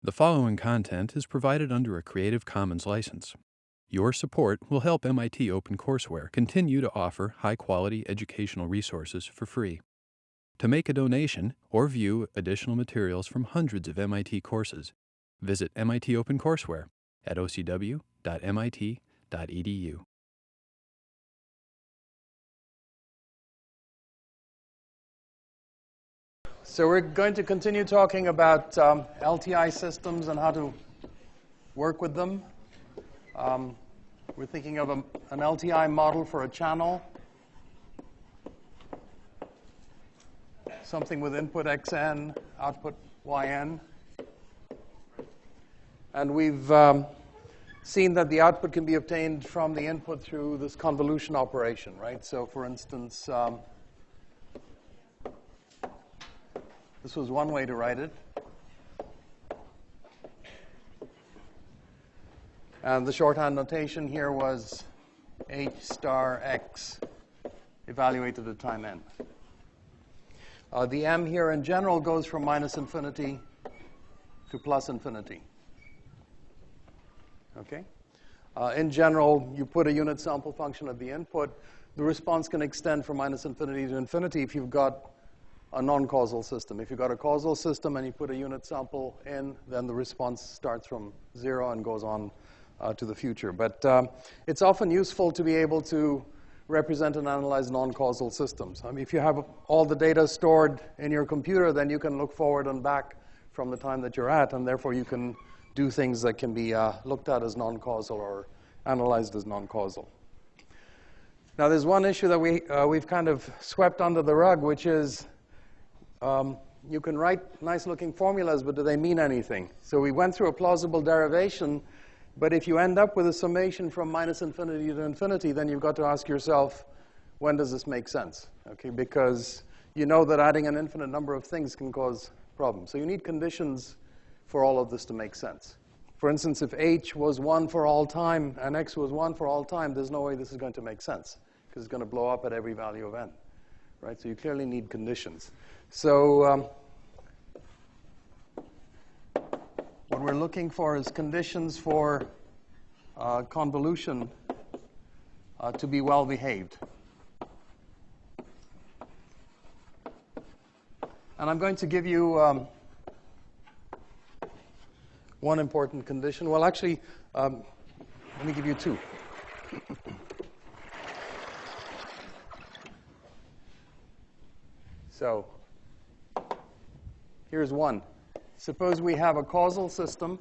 The following content is provided under a Creative Commons license. Your support will help MIT OpenCourseware continue to offer high-quality educational resources for free. To make a donation or view additional materials from hundreds of MIT courses, visit MIT OpenCourseware at ocw.mit.edu. So we're going to continue talking about LTI systems and how to work with them. We're thinking of an LTI model for a channel, something with input xn, output yn. And we've seen that the output can be obtained from the input through this convolution operation, right? So for instance, this was one way to write it. And the shorthand notation here was h star x evaluated at time n. The m here in general goes from minus infinity to plus infinity. Okay? In general, you put a unit sample function at the input. The response can extend from minus infinity to infinity if you've got a non-causal system. If you've got a causal system and you put a unit sample in, then the response starts from 0 and goes on to the future. But it's often useful to be able to represent and analyze non-causal systems. I mean, if you have all the data stored in your computer, then you can look forward and back from the time that you're at, and therefore you can do things that can be looked at as non-causal or analyzed as non-causal. Now, there's one issue that we've kind of swept under the rug, which is you can write nice-looking formulas, but do they mean anything? So we went through a plausible derivation, but if you end up with a summation from minus infinity to infinity, then you've got to ask yourself, when does this make sense? Okay, because you know that adding an infinite number of things can cause problems. So you need conditions for all of this to make sense. For instance, if h was 1 for all time and x was 1 for all time, there's no way this is going to make sense, because it's going to blow up at every value of n. Right? So you clearly need conditions. So what we're looking for is conditions for convolution to be well behaved. And I'm going to give you one important condition. Well, actually, let me give you two. So here's one. Suppose we have a causal system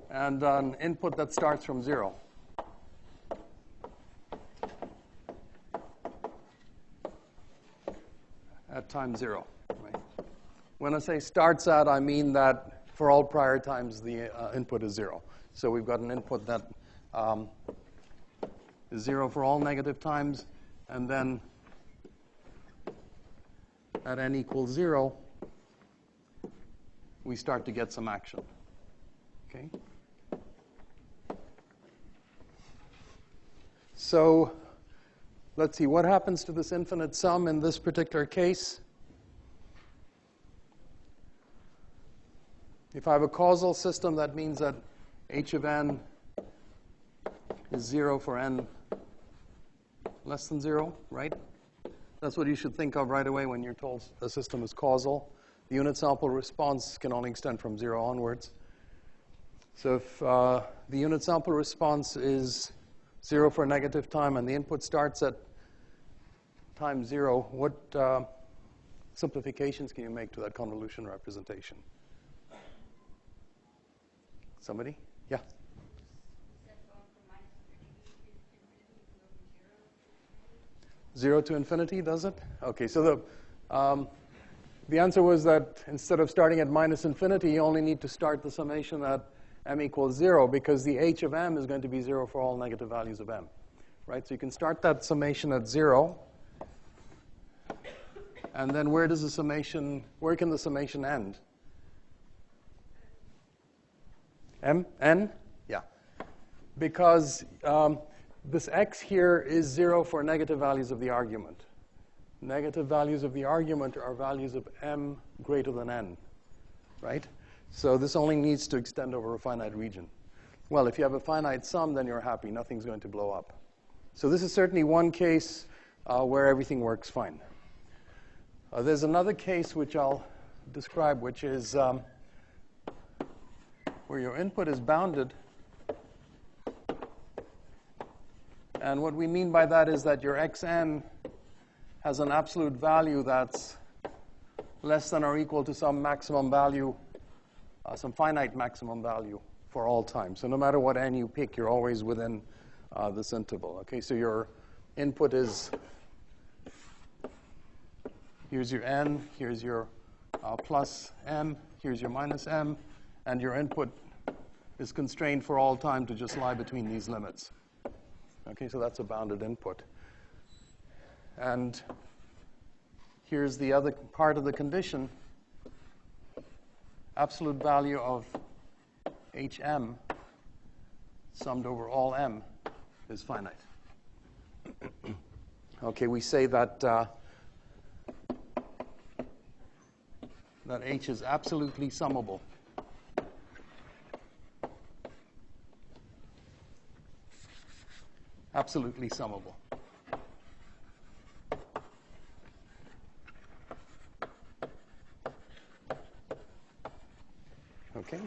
and an input that starts from 0. At time 0. Right? When I say starts at, I mean that for all prior times the input is 0. So we've got an input that is 0 for all negative times, and then at n equals 0, we start to get some action. Okay? So let's see, what happens to this infinite sum in this particular case? If I have a causal system, that means that h of n is 0 for n less than 0, right? That's what you should think of right away when you're told a system is causal. The unit sample response can only extend from 0 onwards. So if the unit sample response is 0 for a negative time and the input starts at time 0, what simplifications can you make to that convolution representation? Somebody? Yeah? 0 to infinity, does it? Okay, so the answer was that instead of starting at minus infinity, you only need to start the summation at m equals 0, because the h of m is going to be 0 for all negative values of m. Right? So you can start that summation at 0. And then where can the summation end? N? Yeah. Because this x here is 0 for negative values of the argument. Negative values of the argument are values of m greater than n, right? So this only needs to extend over a finite region. Well, if you have a finite sum, then you're happy. Nothing's going to blow up. So this is certainly one case where everything works fine. There's another case which I'll describe, which is where your input is bounded. And what we mean by that is that your xn has an absolute value that's less than or equal to some maximum value, some finite maximum value for all time. So no matter what n you pick, you're always within this interval. Okay, so your input is, here's your n, here's your plus m, here's your minus m, and your input is constrained for all time to just lie between these limits. Okay, so that's a bounded input. And here's the other part of the condition. Absolute value of hm summed over all m is finite. Okay, we say that that h is absolutely summable. Absolutely summable. Okay.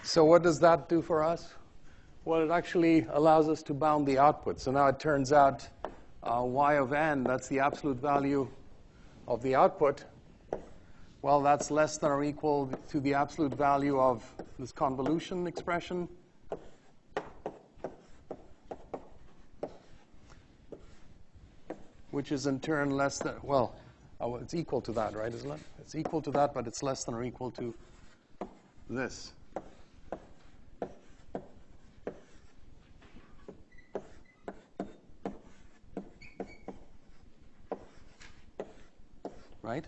So what does that do for us? Well, it actually allows us to bound the output. So now it turns out y of n, that's the absolute value of the output. Well, that's less than or equal to the absolute value of this convolution expression. Which is in turn less than, well, it's equal to that, right, isn't it? It's equal to that, but it's less than or equal to this. Right?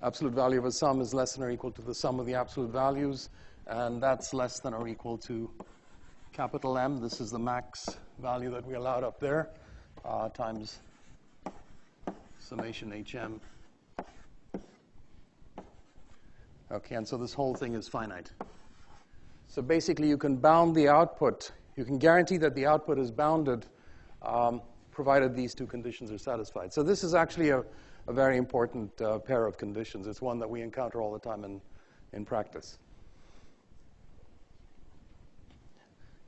Absolute value of a sum is less than or equal to the sum of the absolute values, and that's less than or equal to capital M. This is the max value that we allowed up there, times summation hm. Okay, and so this whole thing is finite. So basically, you can bound the output. You can guarantee that the output is bounded, provided these two conditions are satisfied. So this is actually a very important pair of conditions. It's one that we encounter all the time in practice.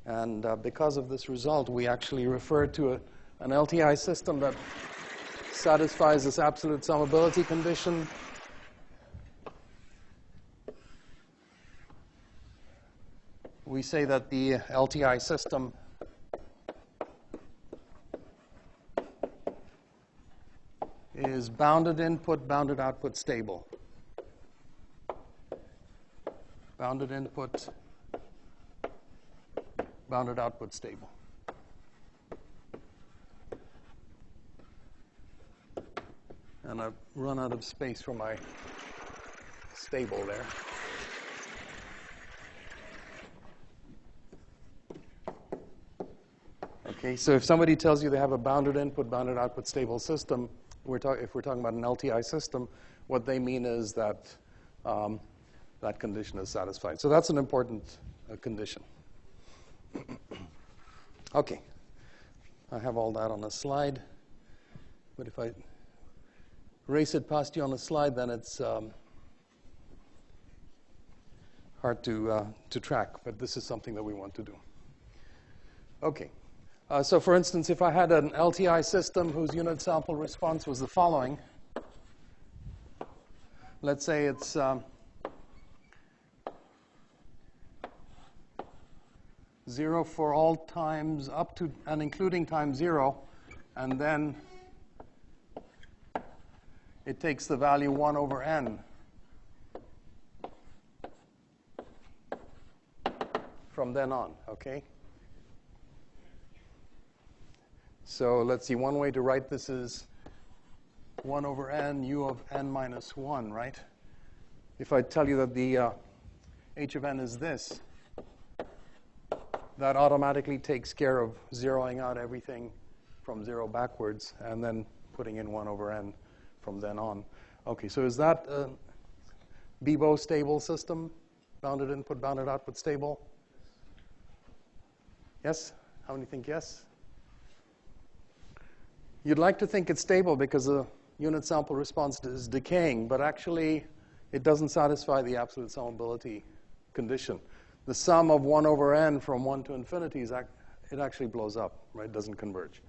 And because of this result, we actually refer to an LTI system that satisfies this absolute summability condition. We say that the LTI system is bounded input, bounded output stable. Bounded input, bounded output stable. And I've run out of space for my stable there. Okay, so if somebody tells you they have a bounded input, bounded output stable system, if we're talking about an LTI system, what they mean is that that condition is satisfied. So that's an important condition. Okay, I have all that on a slide, but if I race it past you on a slide, then it's hard to track, but this is something that we want to do. Okay. So for instance, if I had an LTI system whose unit sample response was the following, let's say it's zero for all times up to and including time 0, and then it takes the value 1 over n from then on, okay? So let's see, one way to write this is 1 over n, u of n minus 1, right? If I tell you that the h of n is this, that automatically takes care of zeroing out everything from 0 backwards and then putting in 1 over n from then on. Okay, so is that a BIBO stable system? Bounded input, bounded output stable? Yes? How many think yes? You'd like to think it's stable because the unit sample response is decaying, but actually it doesn't satisfy the absolute summability condition. The sum of 1 over n from 1 to infinity, it actually blows up, right? It doesn't converge.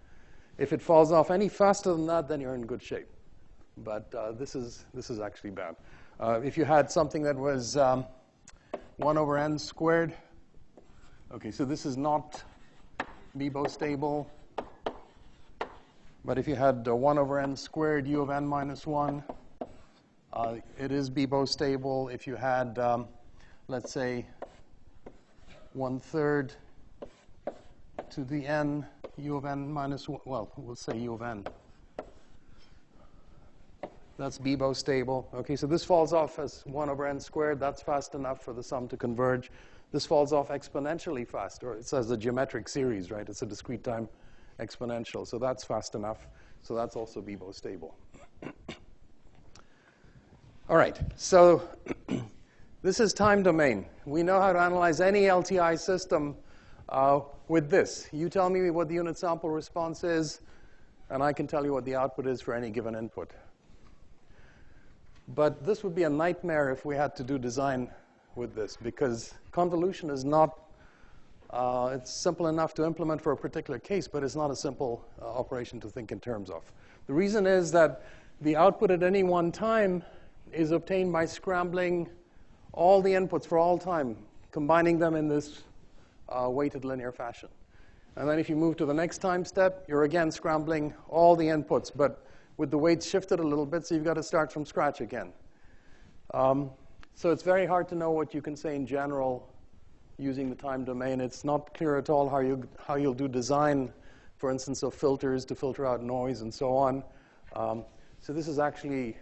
If it falls off any faster than that, then you're in good shape. But this is actually bad. If you had something that was 1 over n squared, okay, so this is not BIBO stable. But if you had 1 over n squared u of n minus 1, it is BIBO stable. If you had, let's say, 1/3 to the n u of n minus 1, well, we'll say u of n. That's BIBO stable. Okay, so this falls off as 1 over n squared. That's fast enough for the sum to converge. This falls off exponentially fast, or it says a geometric series, right? It's a discrete time exponential, so that's fast enough. So that's also BIBO stable. All right, so this is time domain. We know how to analyze any LTI system with this. You tell me what the unit sample response is, and I can tell you what the output is for any given input. But this would be a nightmare if we had to do design with this, because convolution is not, it's simple enough to implement for a particular case, but it's not a simple operation to think in terms of. The reason is that the output at any one time is obtained by scrambling all the inputs for all time, combining them in this weighted linear fashion. And then if you move to the next time step, you're again scrambling all the inputs, but with the weights shifted a little bit, so you've got to start from scratch again. So it's very hard to know what you can say in general using the time domain. It's not clear at all how you'll do design, for instance, of filters to filter out noise and so on. So this is actually,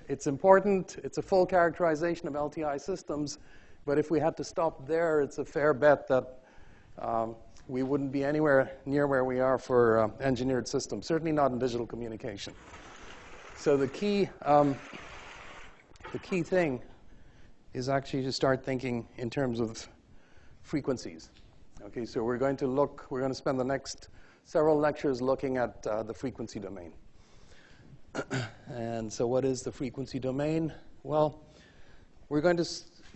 it's important. It's a full characterization of LTI systems. But if we had to stop there, it's a fair bet that we wouldn't be anywhere near where we are for engineered systems, certainly not in digital communication. So the key thing is actually to start thinking in terms of frequencies. Okay, so we're going to spend the next several lectures looking at the frequency domain. And so what is the frequency domain? Well, we're going to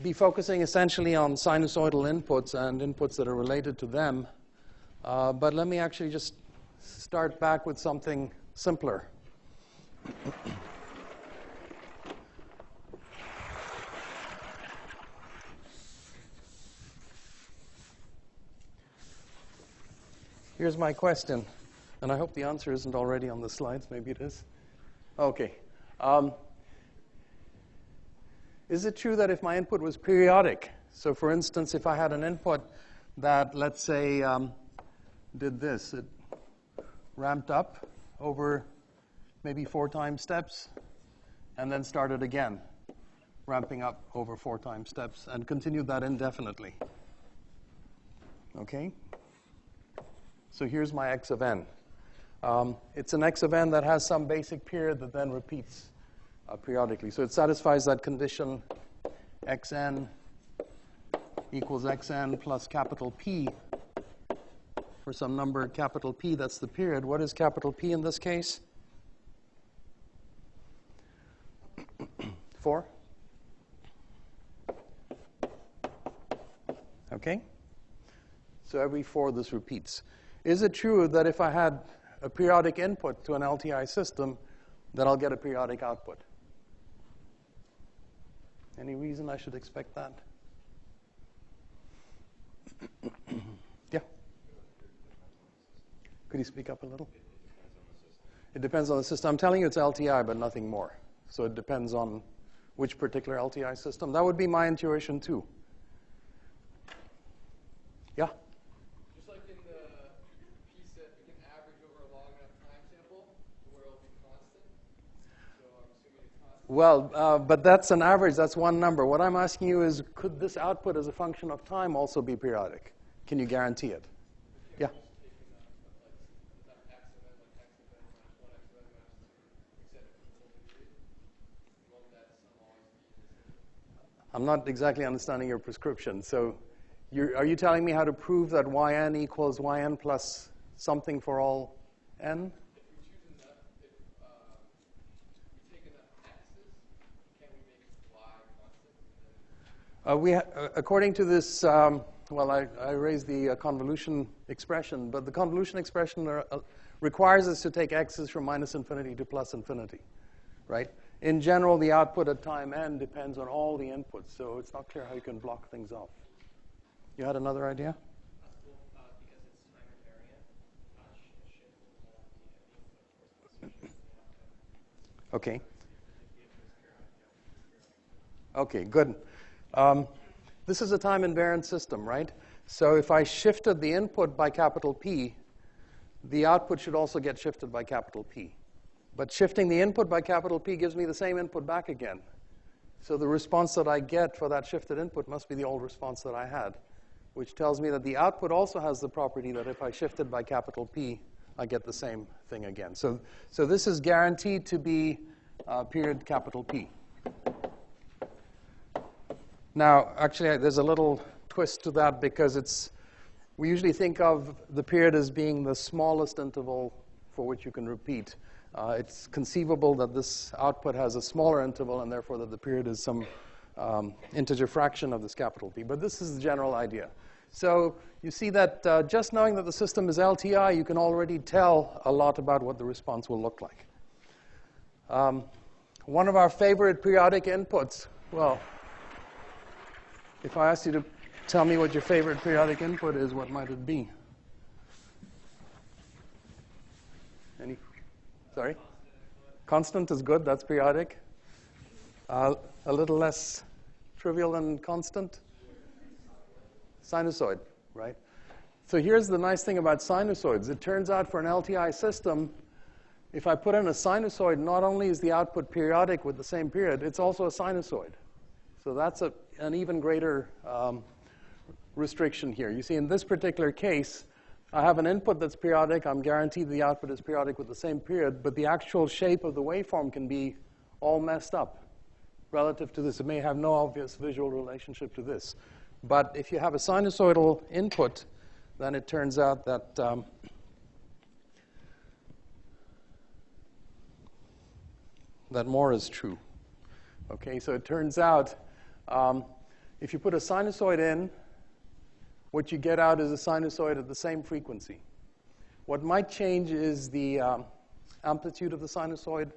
be focusing essentially on sinusoidal inputs and inputs that are related to them. But let me actually just start back with something simpler. Here's my question, and I hope the answer isn't already on the slides. Maybe it is. Okay. Is it true that if my input was periodic, so for instance, if I had an input that, let's say, did this, it ramped up over maybe 4 time steps, and then started again, ramping up over 4 time steps, and continued that indefinitely. Okay? So here's my x of n. It's an x of n that has some basic period that then repeats periodically. So it satisfies that condition xn equals xn plus capital P for some number capital P. That's the period. What is capital P in this case? 4. Okay? So every 4 this repeats. Is it true that if I had a periodic input to an LTI system, that I'll get a periodic output? Any reason I should expect that? Yeah? Could you speak up a little? It depends on the system. I'm telling you it's LTI, but nothing more. So it depends on which particular LTI system. That would be my intuition, too. Yeah? Just like in the P set, we can average over a long enough time sample where it'll be constant. So I'm assuming it's constant. Well, but that's an average. That's one number. What I'm asking you is, could this output as a function of time also be periodic? Can you guarantee it? Yeah. I'm not exactly understanding your prescription. So are you telling me how to prove that yn equals yn plus something for all n? If we choose enough, if we take enough x's, can we make y constant? According to this, well, I raised the convolution expression, but the convolution expression requires us to take x's from minus infinity to plus infinity, right? In general, the output at time n depends on all the inputs, so it's not clear how you can block things off. You had another idea? Because it's time invariant, Okay. Okay, good. This is a time invariant system, right? So if I shifted the input by capital P, the output should also get shifted by capital P. But shifting the input by capital P gives me the same input back again. So the response that I get for that shifted input must be the old response that I had, which tells me that the output also has the property that if I shift it by capital P, I get the same thing again. So this is guaranteed to be period capital P. Now, actually, there's a little twist to that because we usually think of the period as being the smallest interval for which you can repeat. It's conceivable that this output has a smaller interval and therefore that the period is some integer fraction of this capital P. But this is the general idea. So you see that just knowing that the system is LTI, you can already tell a lot about what the response will look like. One of our favorite periodic inputs, well, if I asked you to tell me what your favorite periodic input is, what might it be? Any? Sorry? Constant is good. That's periodic. A little less trivial than constant? Sinusoid, right? So here's the nice thing about sinusoids. It turns out for an LTI system, if I put in a sinusoid, not only is the output periodic with the same period, it's also a sinusoid. So that's an even greater restriction here. You see, in this particular case, I have an input that's periodic. I'm guaranteed the output is periodic with the same period, but the actual shape of the waveform can be all messed up relative to this. It may have no obvious visual relationship to this. But if you have a sinusoidal input, then it turns out that that more is true. Okay, so it turns out if you put a sinusoid in, what you get out is a sinusoid at the same frequency. What might change is the amplitude of the sinusoid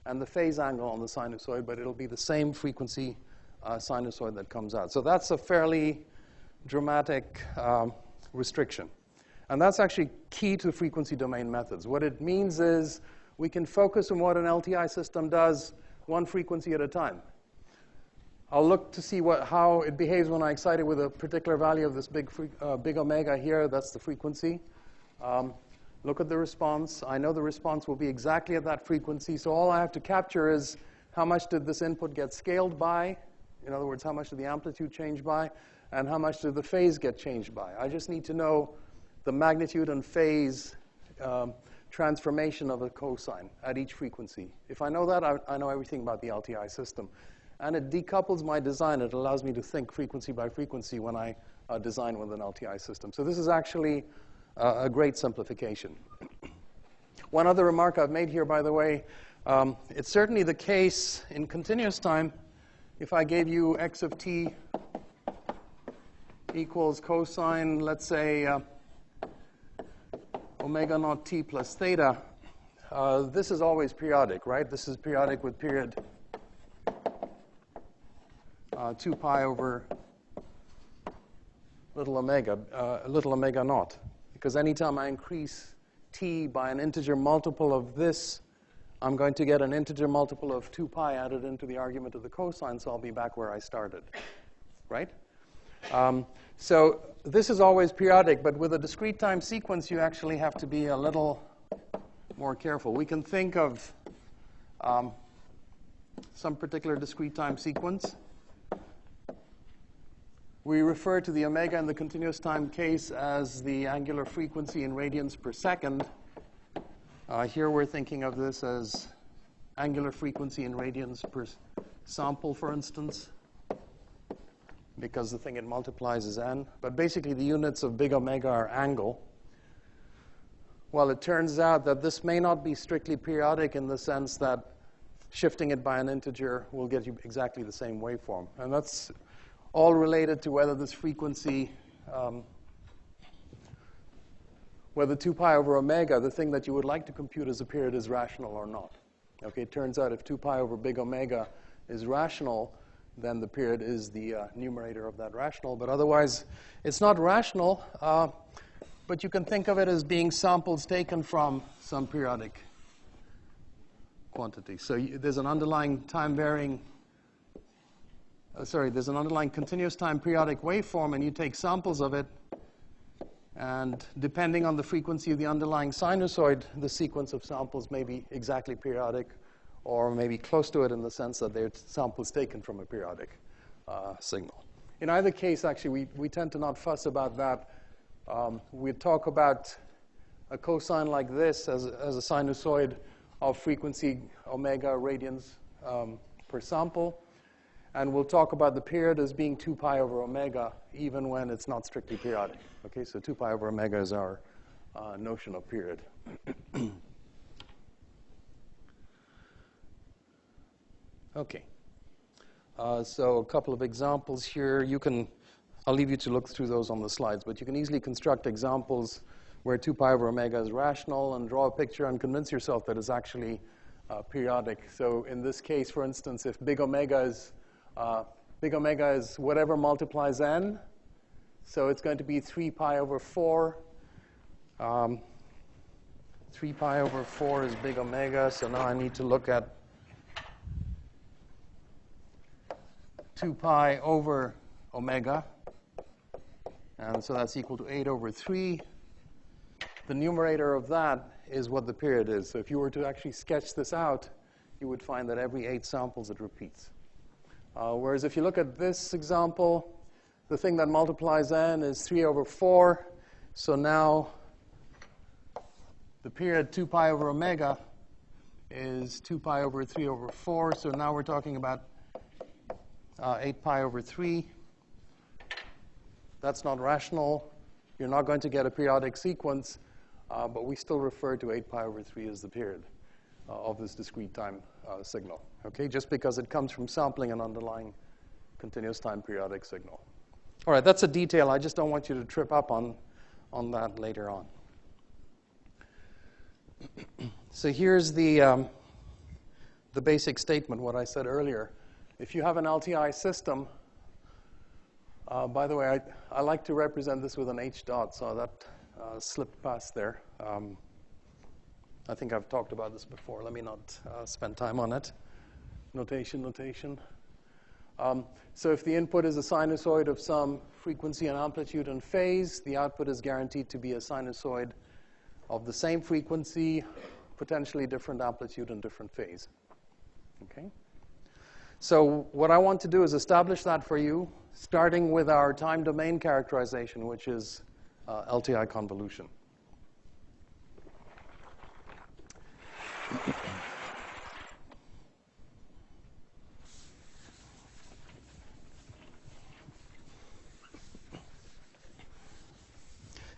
and the phase angle on the sinusoid, but it'll be the same frequency sinusoid that comes out. So that's a fairly dramatic restriction. And that's actually key to frequency domain methods. What it means is we can focus on what an LTI system does one frequency at a time. I'll look to see how it behaves when I excite it with a particular value of this big omega here. That's the frequency. Look at the response. I know the response will be exactly at that frequency. So all I have to capture is how much did this input get scaled by? In other words, how much did the amplitude change by? And how much did the phase get changed by? I just need to know the magnitude and phase transformation of a cosine at each frequency. If I know that, I know everything about the LTI system. And it decouples my design. It allows me to think frequency by frequency when I design with an LTI system. So this is actually a great simplification. One other remark I've made here, by the way, it's certainly the case in continuous time. If I gave you x of t equals cosine, let's say, omega naught t plus theta, this is always periodic, right? This is periodic with period 2 pi over little omega naught. Because anytime I increase t by an integer multiple of this, I'm going to get an integer multiple of 2 pi added into the argument of the cosine, so I'll be back where I started, right? So this is always periodic, but with a discrete time sequence, you actually have to be a little more careful. We can think of some particular discrete time sequence. We refer to the omega in the continuous time case as the angular frequency in radians per second. Here we're thinking of this as angular frequency in radians per sample, for instance, because the thing it multiplies is n. But basically, the units of big omega are angle. Well, it turns out that this may not be strictly periodic in the sense that shifting it by an integer will get you exactly the same waveform. And that's all related to whether this frequency, whether 2 pi over omega, the thing that you would like to compute as a period, is rational or not. Okay, it turns out if 2 pi over big omega is rational, then the period is the numerator of that rational. But otherwise, it's not rational, but you can think of it as being samples taken from some periodic quantity. So there's an underlying time-varying there's an underlying continuous time periodic waveform, and you take samples of it, and depending on the frequency of the underlying sinusoid, the sequence of samples may be exactly periodic, or maybe close to it in the sense that they're samples taken from a periodic signal. In either case, actually, we tend to not fuss about that. We talk about a cosine like this as a sinusoid of frequency omega radians per sample. And we'll talk about the period as being 2 pi over omega, even when it's not strictly periodic. Okay, so 2 pi over omega is our notion of period. Okay. So a couple of examples here. I'll leave you to look through those on the slides, but you can easily construct examples where 2 pi over omega is rational and draw a picture and convince yourself that it's actually periodic. So in this case, for instance, if big omega is whatever multiplies n, so it's going to be 3 pi over 4. 3 pi over 4 is big omega, so now I need to look at 2 pi over omega, and so that's equal to 8 over 3. The numerator of that is what the period is. So if you were to actually sketch this out, you would find that every 8 samples it repeats. Whereas if you look at this example, the thing that multiplies n is 3 over 4. So now the period 2 pi over omega is 2 pi over 3 over 4. So now we're talking about 8 pi over 3. That's not rational. You're not going to get a periodic sequence, but we still refer to 8 pi over 3 as the period of this discrete time signal, okay, just because it comes from sampling an underlying continuous time periodic signal. All right, that's a detail. I just don't want you to trip up on that later on. So here's the basic statement, what I said earlier. If you have an LTI system, by the way, I like to represent this with an H dot, so that slipped past there. I think I've talked about this before. Let me not spend time on it. Notation. So if the input is a sinusoid of some frequency and amplitude and phase, the output is guaranteed to be a sinusoid of the same frequency, potentially different amplitude and different phase. Okay? So what I want to do is establish that for you, starting with our time domain characterization, which is LTI convolution.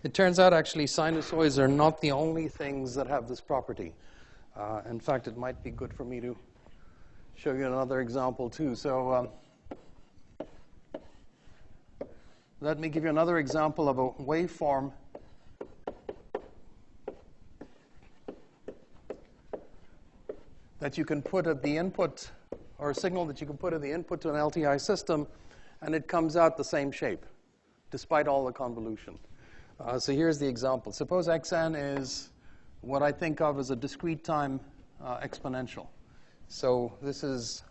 It turns out, actually, sinusoids are not the only things that have this property. In fact, it might be good for me to show you another example, too. So let me give you another example of a waveform that you can put at the input, or a signal that you can put at the input to an LTI system, and it comes out the same shape, despite all the convolution. So here's the example. Suppose xn is what I think of as a discrete time exponential. So this is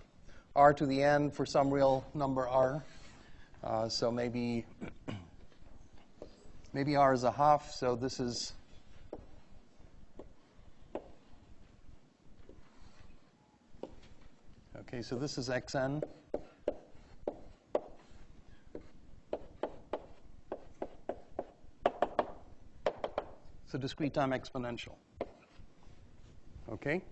r to the n for some real number r. So maybe r is a half, so this is okay, so this is xn. discrete time exponential. Okay?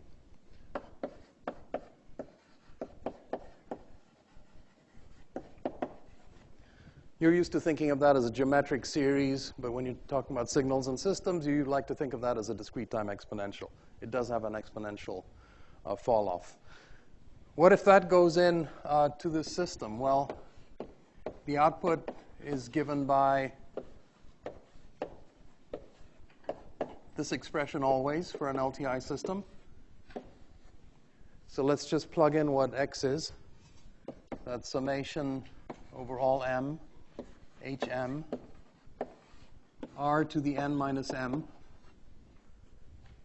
You're used to thinking of that as a geometric series, but when you're talking about signals and systems, you like to think of that as a discrete time exponential. It does have an exponential fall off. What if that goes in to this system? Well, the output is given by this expression always for an LTI system. So let's just plug in what x is. That's summation over all m, hm, r to the n minus m,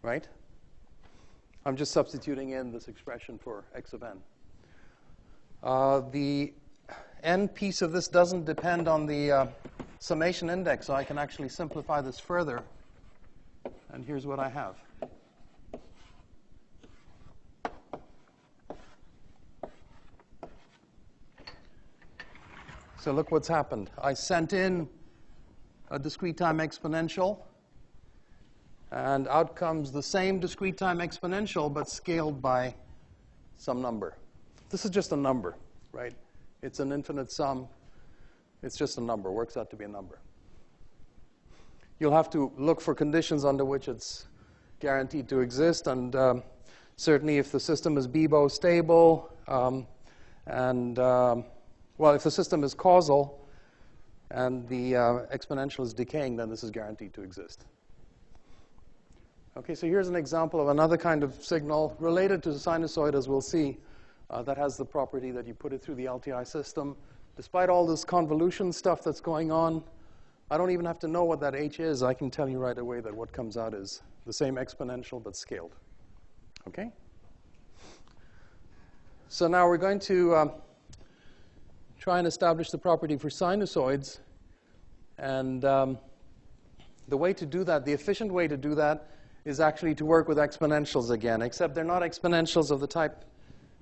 right? I'm just substituting in this expression for x of n. The n piece of this doesn't depend on the summation index, so I can actually simplify this further. And here's what I have. So look what's happened. I sent in a discrete time exponential, and out comes the same discrete time exponential, but scaled by some number. This is just a number, right? It's an infinite sum. It's just a number. Works out to be a number. You'll have to look for conditions under which it's guaranteed to exist, and certainly if the system is BIBO stable, well, if the system is causal and the exponential is decaying, then this is guaranteed to exist. Okay, so here's an example of another kind of signal related to the sinusoid, as we'll see, that has the property that you put it through the LTI system. Despite all this convolution stuff that's going on, I don't even have to know what that h is. I can tell you right away that what comes out is the same exponential but scaled. Okay? So now we're going to try and establish the property for sinusoids. And the way to do that, the efficient way to do that, is actually to work with exponentials again, except they're not exponentials of the type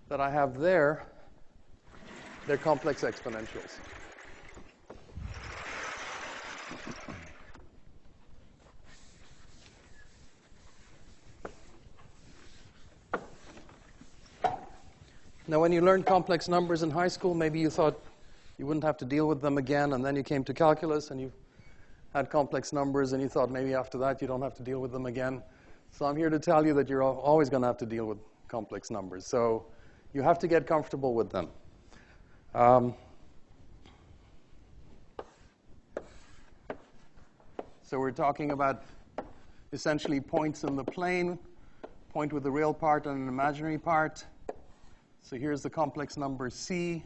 that I have there. They're complex exponentials. Now, when you learned complex numbers in high school, maybe you thought you wouldn't have to deal with them again, and then you came to calculus and you had complex numbers, and you thought maybe after that you don't have to deal with them again. So I'm here to tell you that you're always going to have to deal with complex numbers. So you have to get comfortable with them. So we're talking about essentially points in the plane, point with the real part and an imaginary part. So here's the complex number c.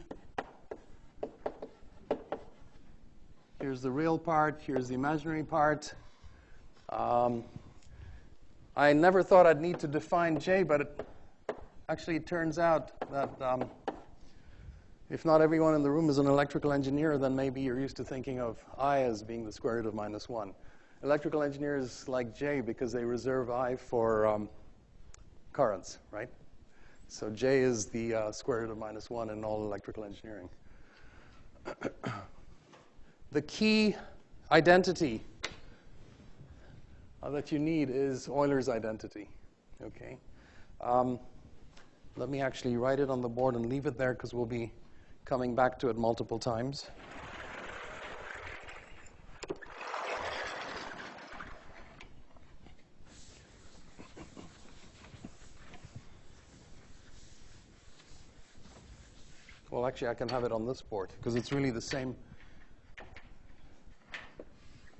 Here's the real part. Here's the imaginary part. I never thought I'd need to define j, but it turns out that if not everyone in the room is an electrical engineer, then maybe you're used to thinking of I as being the square root of minus 1. Electrical engineers like j because they reserve I for currents, right? So j is the square root of minus 1 in all electrical engineering. The key identity that you need is Euler's identity. Okay. Let me actually write it on the board and leave it there because we'll be coming back to it multiple times. Well, actually, I can have it on this board because it's really the same.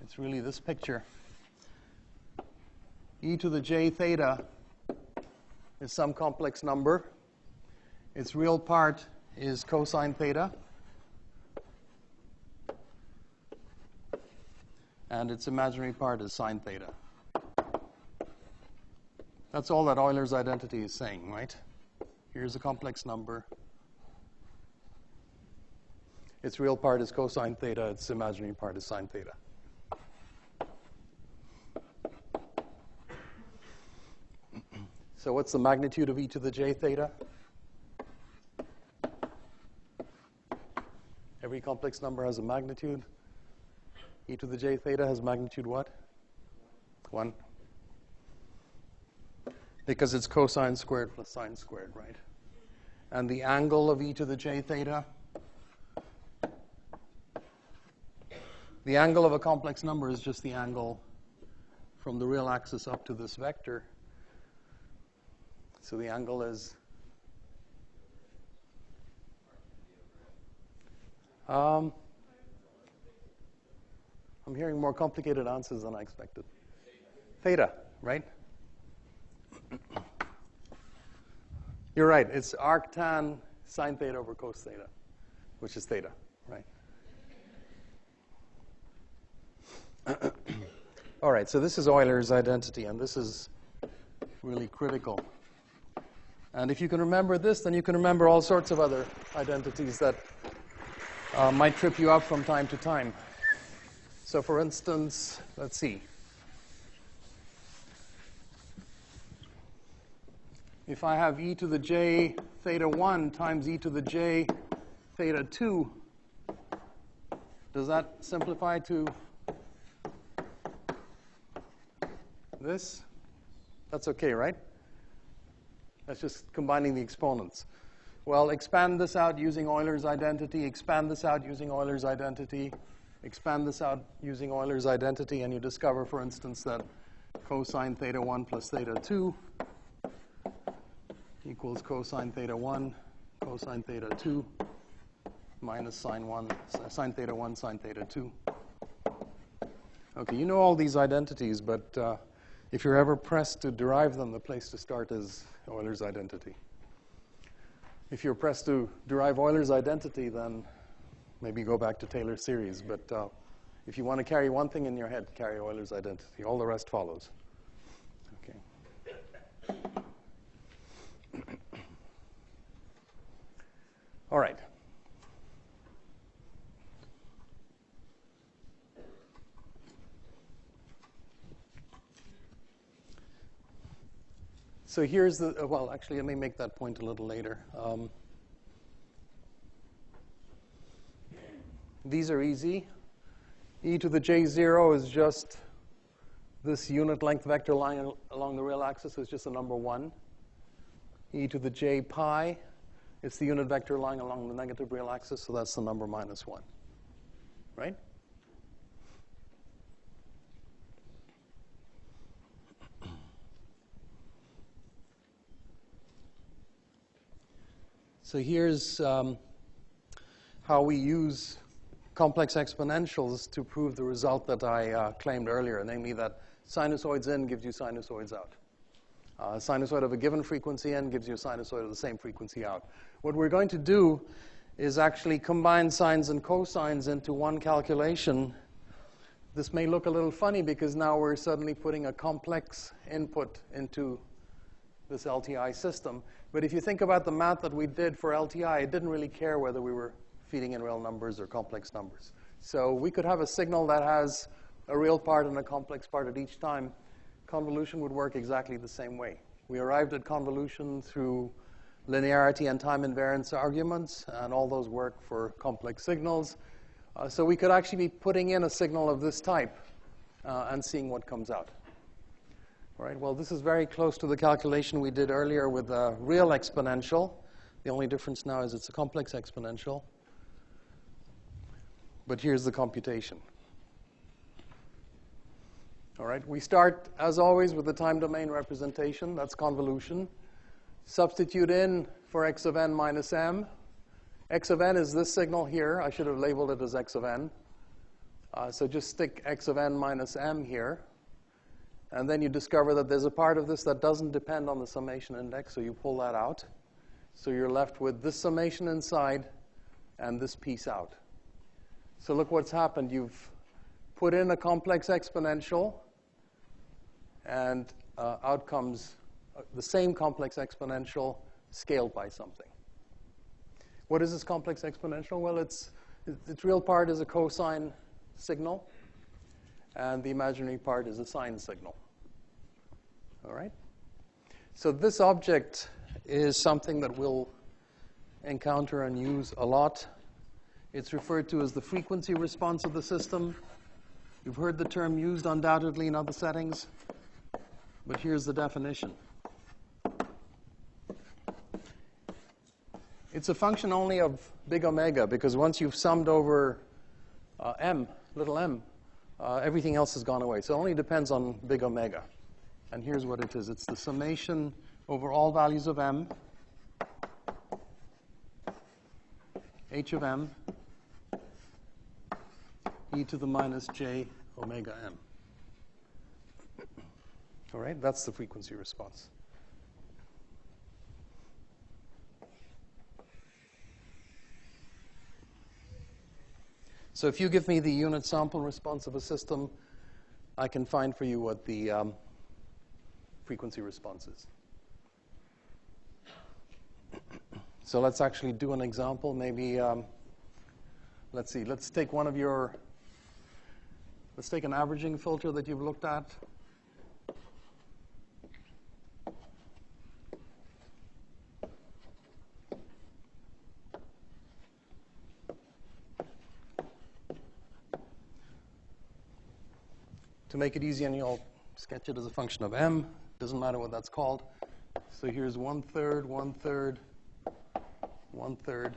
It's really this picture. E to the j theta is some complex number. Its real part is cosine theta. And its imaginary part is sine theta. That's all that Euler's identity is saying, right? Here's a complex number. Its real part is cosine theta. Its imaginary part is sine theta. So what's the magnitude of e to the j theta? Every complex number has a magnitude. E to the j theta has magnitude what? 1. because it's cosine squared plus sine squared, right? And the angle of e to the j theta, the angle of a complex number is just the angle from the real axis up to this vector. So the angle is I'm hearing more complicated answers than I expected. Theta, right? You're right. It's arctan sine theta over cos theta, which is theta, right? All right, so this is Euler's identity, and this is really critical. And if you can remember this, then you can remember all sorts of other identities that might trip you up from time to time. So for instance, let's see. If I have e to the j theta 1 times e to the j theta 2, does that simplify to this? That's okay, right? That's just combining the exponents. Well, expand this out using Euler's identity, expand this out using Euler's identity, expand this out using Euler's identity, and you discover, for instance, that cosine theta 1 plus theta 2 equals cosine theta 1, cosine theta 2, minus sine theta 1, sine theta 2. Okay, you know all these identities, but if you're ever pressed to derive them, the place to start is Euler's identity. If you're pressed to derive Euler's identity, then maybe go back to Taylor's series. But if you want to carry one thing in your head, carry Euler's identity. All the rest follows. Okay. All right. So here's the, well, actually, let me make that point a little later. These are easy. E to the j0 is just this unit length vector line along the real axis is just a number 1. E to the j pi, it's the unit vector lying along the negative real axis, so that's the number minus 1. Right? So here's how we use complex exponentials to prove the result that I claimed earlier, namely that sinusoids in gives you sinusoids out. Sinusoid of a given frequency in gives you a sinusoid of the same frequency out. What we're going to do is actually combine sines and cosines into one calculation. This may look a little funny because now we're suddenly putting a complex input into this LTI system. But if you think about the math that we did for LTI, it didn't really care whether we were feeding in real numbers or complex numbers. So we could have a signal that has a real part and a complex part at each time. Convolution would work exactly the same way. We arrived at convolution through linearity and time invariance arguments, and all those work for complex signals. So we could actually be putting in a signal of this type and seeing what comes out. All right, well, this is very close to the calculation we did earlier with a real exponential. The only difference now is it's a complex exponential. But here's the computation. All right, we start, as always, with the time domain representation. That's convolution. Substitute in for x of n minus m. X of n is this signal here. I should have labeled it as x of n. So just stick x of n minus m here. And then you discover that there's a part of this that doesn't depend on the summation index, so you pull that out. So you're left with this summation inside and this piece out. So look what's happened. You've put in a complex exponential, and out comes the same complex exponential scaled by something. What is this complex exponential? Well, its real part is a cosine signal, and the imaginary part is a sine signal. All right? So this object is something that we'll encounter and use a lot. It's referred to as the frequency response of the system. You've heard the term used undoubtedly in other settings, but here's the definition. It's a function only of big omega, because once you've summed over m, little m, everything else has gone away. So it only depends on big omega. And here's what it is. It's the summation over all values of m, h of m, e to the minus j omega m. All right, that's the frequency response. So if you give me the unit sample response of a system, I can find for you what the frequency response is. So let's actually do an example. Maybe, let's see, let's take an averaging filter that you've looked at. To make it easy, and you'll sketch it as a function of m. Doesn't matter what that's called. So here's 1/3, 1/3, 1/3.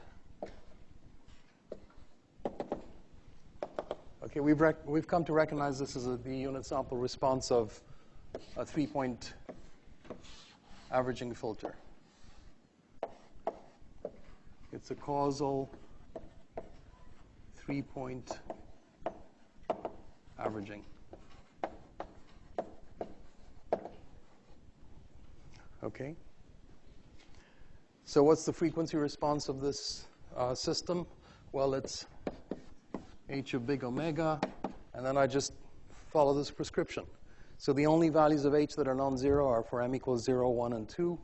Okay, we've come to recognize this as the unit sample response of a 3-point averaging filter. It's a causal 3-point averaging. Okay. So what's the frequency response of this system? Well, it's h of big omega, and then I just follow this prescription. So the only values of h that are non-zero are for m equals 0, 1, and 2.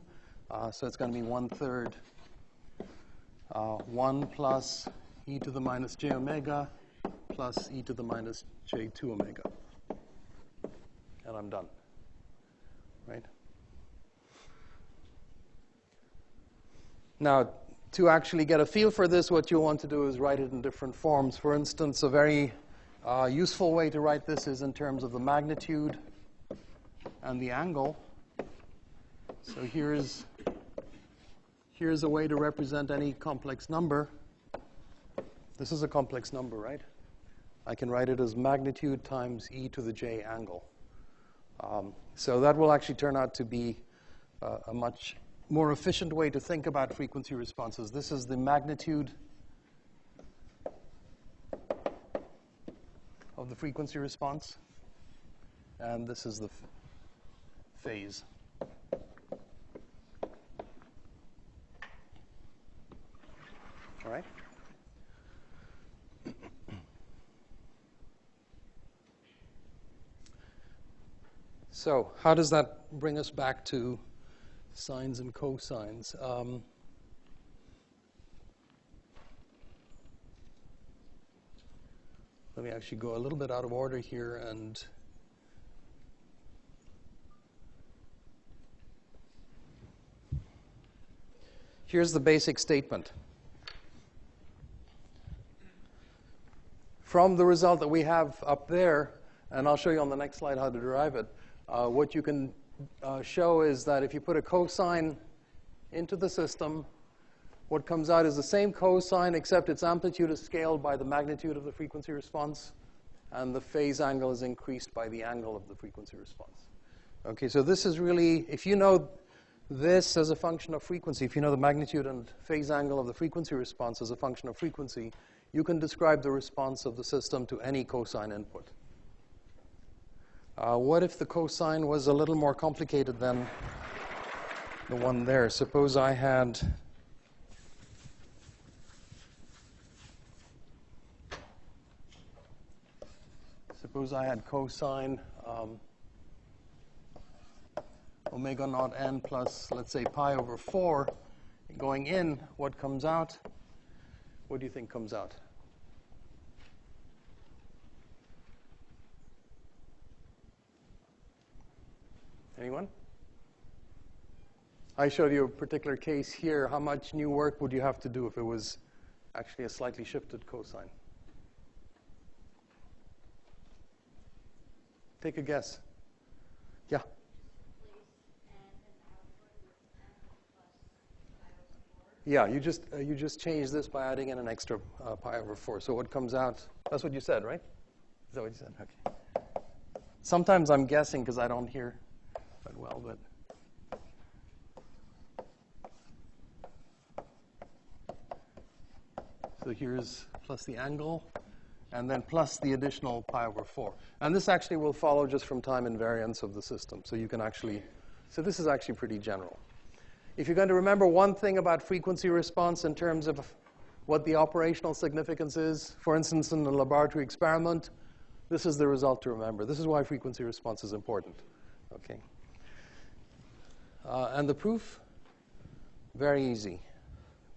So it's going to be 1/3 1 plus e to the minus j omega plus e to the minus j2 omega. And I'm done. Right? Now, to actually get a feel for this, what you'll want to do is write it in different forms. For instance, a very useful way to write this is in terms of the magnitude and the angle. So here's a way to represent any complex number. This is a complex number, right? I can write it as magnitude times e to the j angle. So that will actually turn out to be a much more efficient way to think about frequency responses. This is the magnitude of the frequency response, and this is the phase. All right? So how does that bring us back to sines and cosines? Let me actually go a little bit out of order here, and here's the basic statement. From the result that we have up there, and I'll show you on the next slide how to derive it, what you can show is that if you put a cosine into the system, what comes out is the same cosine, except its amplitude is scaled by the magnitude of the frequency response, and the phase angle is increased by the angle of the frequency response. Okay, so this is really, if you know this as a function of frequency, if you know the magnitude and phase angle of the frequency response as a function of frequency, you can describe the response of the system to any cosine input. What if the cosine was a little more complicated than the one there? Suppose I had cosine omega naught n plus, let's say, pi over 4 going in. What comes out? What do you think comes out? Anyone? I showed you a particular case here. How much new work would you have to do if it was actually a slightly shifted cosine? Take a guess. Yeah? Yeah, you just change this by adding in an extra pi over 4. So what comes out, that's what you said, right? Is that what you said? Okay. Sometimes I'm guessing because I don't hear that well, but. So here's plus the angle, and then plus the additional pi over 4. And this actually will follow just from time invariance of the system. So you can actually, so this is actually pretty general. If you're going to remember one thing about frequency response in terms of what the operational significance is, for instance, in a laboratory experiment, this is the result to remember. This is why frequency response is important. Okay. And the proof, very easy.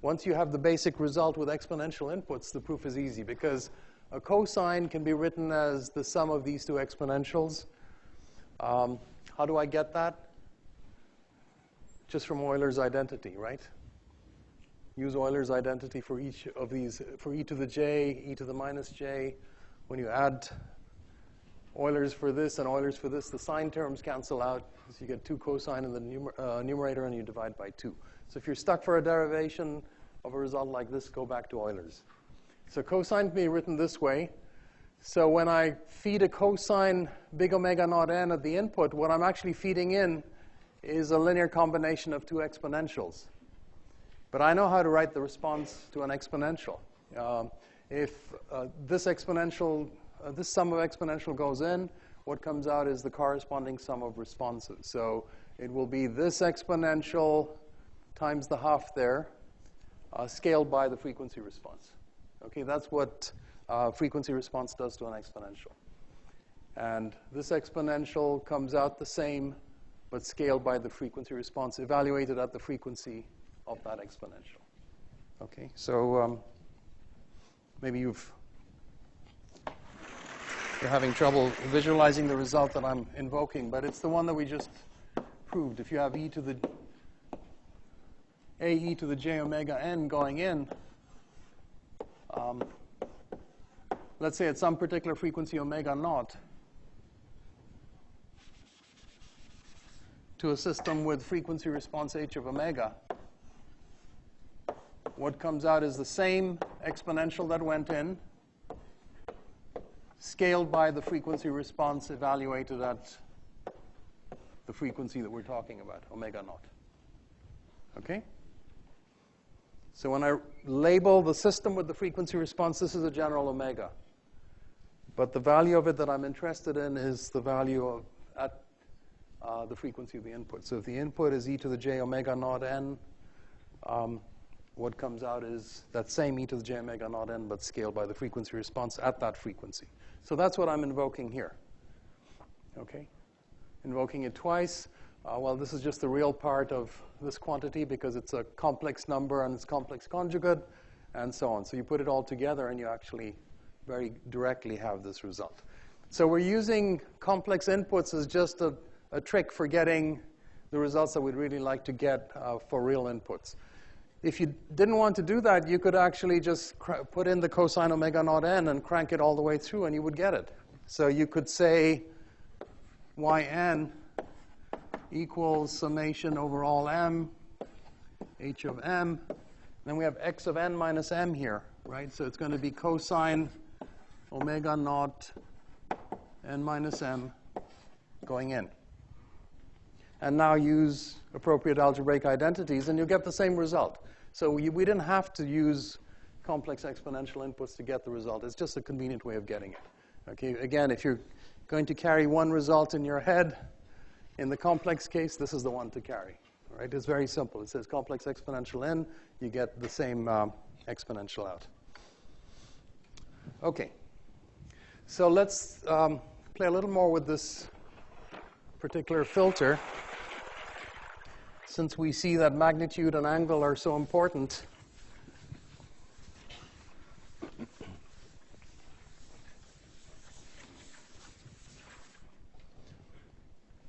Once you have the basic result with exponential inputs, the proof is easy because a cosine can be written as the sum of these two exponentials. How do I get that? Just from Euler's identity, right? Use Euler's identity for each of these, for e to the j, e to the minus j. When you add Euler's for this and Euler's for this, the sine terms cancel out. So you get 2 cosine in the numerator and you divide by 2. So if you're stuck for a derivation of a result like this, go back to Euler's. So cosine can be written this way. So when I feed a cosine big omega naught n at the input, what I'm actually feeding in is a linear combination of 2 exponentials. But I know how to write the response to an exponential. If this exponential, this sum of exponential goes in, what comes out is the corresponding sum of responses. So it will be this exponential times the half there, scaled by the frequency response. Okay, that's what frequency response does to an exponential. And this exponential comes out the same, but scaled by the frequency response, evaluated at the frequency of that exponential. Okay, so maybe you're having trouble visualizing the result that I'm invoking, but it's the one that we just proved. If you have e to the j omega n going in, let's say at some particular frequency omega naught, to a system with frequency response h of omega, what comes out is the same exponential that went in, scaled by the frequency response evaluated at the frequency that we're talking about, omega naught. Okay? So when I label the system with the frequency response, this is a general omega. But the value of it that I'm interested in is the value of at the frequency of the input. So if the input is e to the j omega naught n, what comes out is that same e to the j omega naught n, but scaled by the frequency response at that frequency. So that's what I'm invoking here. Okay? Invoking it twice. Well, this is just the real part of this quantity because it's a complex number and it's complex conjugate, and so on. So you put it all together and you actually very directly have this result. So we're using complex inputs as just a trick for getting the results that we'd really like to get for real inputs. If you didn't want to do that, you could actually just put in the cosine omega naught n and crank it all the way through and you would get it. So you could say yn equals summation over all m, h of m. Then we have x of n minus m here, right? So it's going to be cosine omega naught n minus m going in. And now use appropriate algebraic identities, and you'll get the same result. So we didn't have to use complex exponential inputs to get the result. It's just a convenient way of getting it. Okay, again, if you're going to carry one result in your head, in the complex case, this is the one to carry. Right? It's very simple. It says complex exponential in, you get the same exponential out. Okay. So let's play a little more with this particular filter. Since we see that magnitude and angle are so important,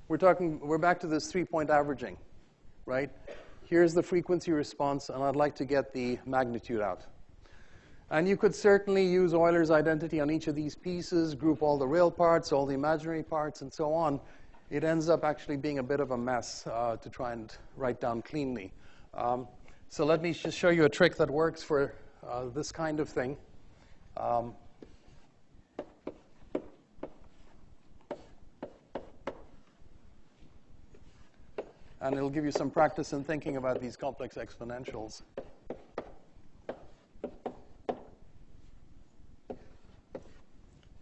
we're back to this 3-point averaging, right? Here's the frequency response, and I'd like to get the magnitude out. And you could certainly use Euler's identity on each of these pieces, group all the real parts, all the imaginary parts, and so on. It ends up actually being a bit of a mess to try and write down cleanly. So let me just show you a trick that works for this kind of thing. And it'll give you some practice in thinking about these complex exponentials. Do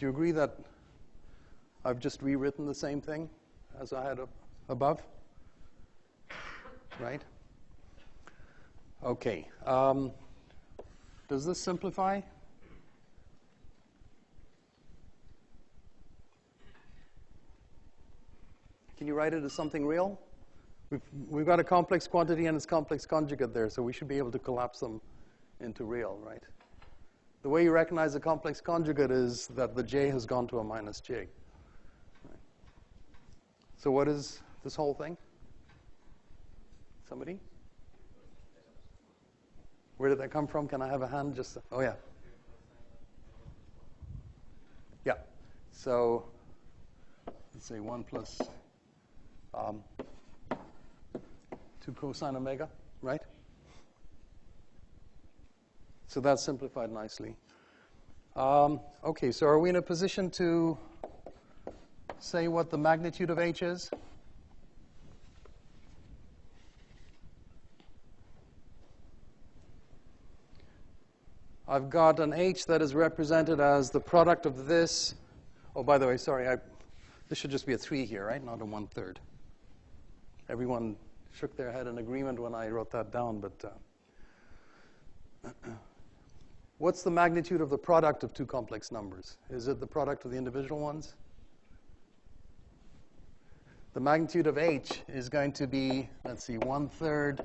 you agree that I've just rewritten the same thing as I had above? Right? Okay. Does this simplify? Can you write it as something real? We've got a complex quantity and its complex conjugate there, so we should be able to collapse them into real, right? The way you recognize a complex conjugate is that the j has gone to a minus j. Right. So what is this whole thing? Somebody? Where did that come from? Can I have a hand? Just oh yeah. Yeah. So let's say 1 plus 2 cosine omega, right? So that's simplified nicely. Okay, so are we in a position to say what the magnitude of h is? I've got an h that is represented as the product of this. Oh, by the way, sorry, this should just be a 3 here, right? Not a 1/3. Everyone shook their head in agreement when I wrote that down, but what's the magnitude of the product of two complex numbers? Is it the product of the individual ones? The magnitude of h is going to be, let's see, 1/3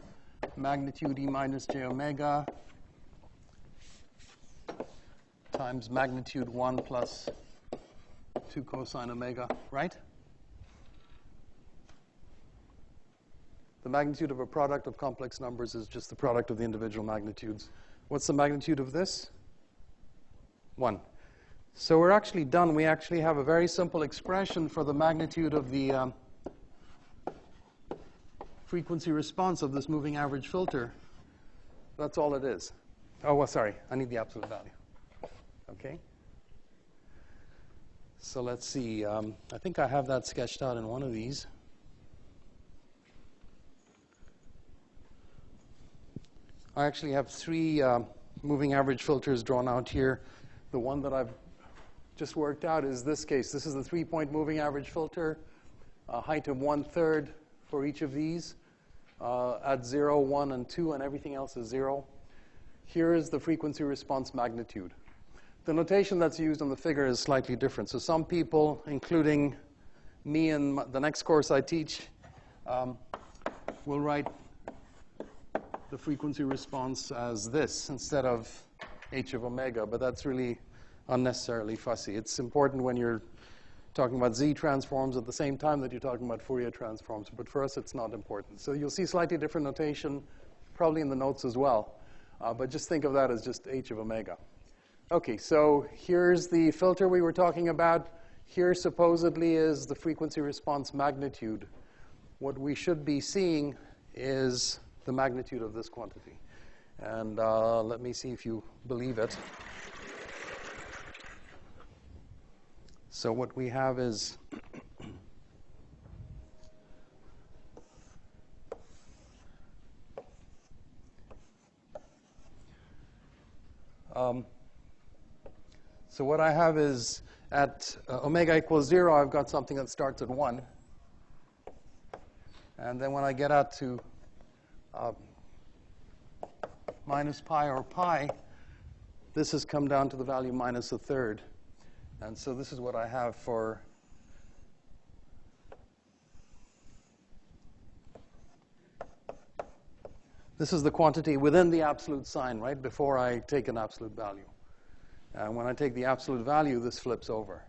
magnitude e minus j omega times magnitude 1 plus 2 cosine omega, right? The magnitude of a product of complex numbers is just the product of the individual magnitudes. What's the magnitude of this? 1. So we're actually done. We actually have a very simple expression for the magnitude of the frequency response of this moving average filter. That's all it is. Oh, well, sorry. I need the absolute value. Okay? So let's see. I think I have that sketched out in one of these. I actually have 3 moving average filters drawn out here. The one that I've just worked out is this case. This is the 3-point moving average filter, height of 1/3 for each of these, at 0, 1, and 2, and everything else is 0. Here is the frequency response magnitude. The notation that's used on the figure is slightly different. So some people, including me in the next course I teach, will write the frequency response as this instead of h of omega, but that's really unnecessarily fussy. It's important when you're talking about z transforms at the same time that you're talking about Fourier transforms, but for us it's not important. So you'll see slightly different notation, probably in the notes as well, but just think of that as just h of omega. Okay, so here's the filter we were talking about. Here supposedly is the frequency response magnitude. What we should be seeing is the magnitude of this quantity. And let me see if you believe it. So what we have is so what I have is at omega equals 0, I've got something that starts at 1. And then when I get out to minus pi or pi, this has come down to the value minus 1/3. And so this is what I have for this is the quantity within the absolute sign, right, before I take an absolute value. And when I take the absolute value, this flips over.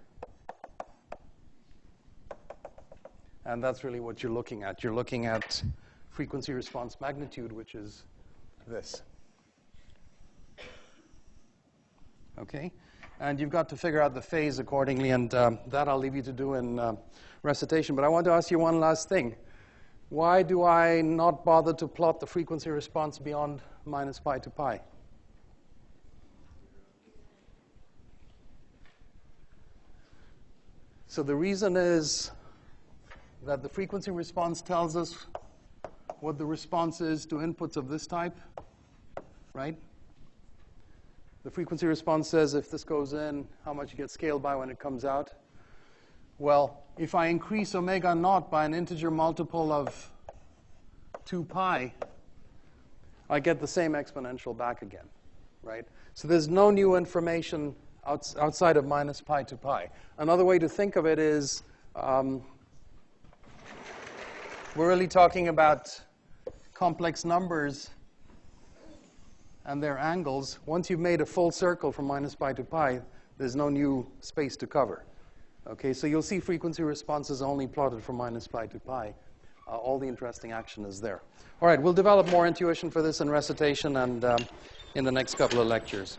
And that's really what you're looking at. You're looking at frequency response magnitude, which is this. Okay? And you've got to figure out the phase accordingly, and that I'll leave you to do in recitation. But I want to ask you one last thing. Why do I not bother to plot the frequency response beyond minus pi to pi? So the reason is that the frequency response tells us what the response is to inputs of this type, right? The frequency response says if this goes in, how much you get scaled by when it comes out. Well, if I increase omega naught by an integer multiple of 2 pi, I get the same exponential back again, right? So there's no new information outside of minus pi to pi. Another way to think of it is we're really talking about complex numbers and their angles. Once you've made a full circle from minus pi to pi, there's no new space to cover. Okay, so you'll see frequency responses only plotted from minus pi to pi. All the interesting action is there. All right, we'll develop more intuition for this in recitation and in the next couple of lectures.